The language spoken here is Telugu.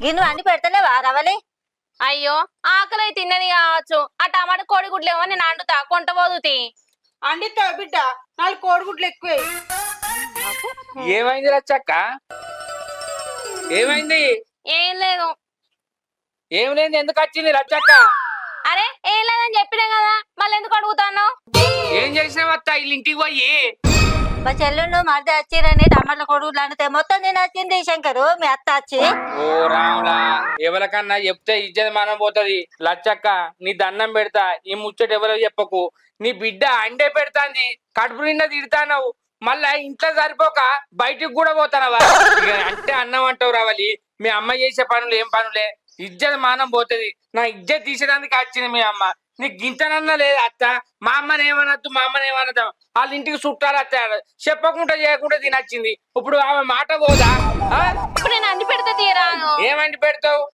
గిన్నె అన్ని పెడతలేవా రవలి? అయ్యో ఆకలి తిన్నది కావచ్చు. ఆ టమాటా కోడిగుడ్లేమో నేను అండుతా కొంట పోదుతి. అండిస్తావు బిడ్డ, 4 కోడిగుడ్లు ఎక్కువే. ఏమైంది రచ్చక్క? ఏమైంది? ఏం లేదు. ఏం లేదు, ఎందుకు వచ్చింది రచ్చక్క? అరే ఏం లేదని చెప్పినా కదా, మళ్ళీ ఎందుకు అడుగుతాను? ఏం చేసినావత్త వీళ్ళ ఇంటికి పోయి? మా చెల్లెళ్ళు మరిది వచ్చిరని టమాటా కొడుకులు అంటే మొత్తం నేను వచ్చింది శంకరు, మీ అత్త వచ్చి. ఓ రాములా, ఎవరికన్నా చెప్తే ఇజ్జత మనం పోతుంది. లచ్చక్క నీ దండం పెడతా, ఈ ముచ్చట ఎవరో చెప్పకు. నీ బిడ్డ అండే పెడతాంది, కడుపు నిండా తిడతానవు, మళ్ళా ఇంట్లో సరిపోక బయటికి కూడా పోతానవా? ఇక అంటే అన్నం అంటావు రావాలి. మీ అమ్మ చేసే పనులు ఏం పనులే, ఇజ్జత మానం పోతుంది. నా ఇజ్జత తీసేదానికి వచ్చింది మీ అమ్మ. నీకు గింతనన్నా లేదు అత్త. మా అమ్మని ఏమనద్దు, మా అమ్మని ఏమనద్దు, వాళ్ళ ఇంటికి చుట్టాలు అత్తాడు, చెప్పకుండా చేయకుండా తినచ్చింది. ఇప్పుడు ఆమె మాట పోదా? ఇప్పుడు నేను అండి పెడతా తీయరాను. ఏమంటి పెడతావు?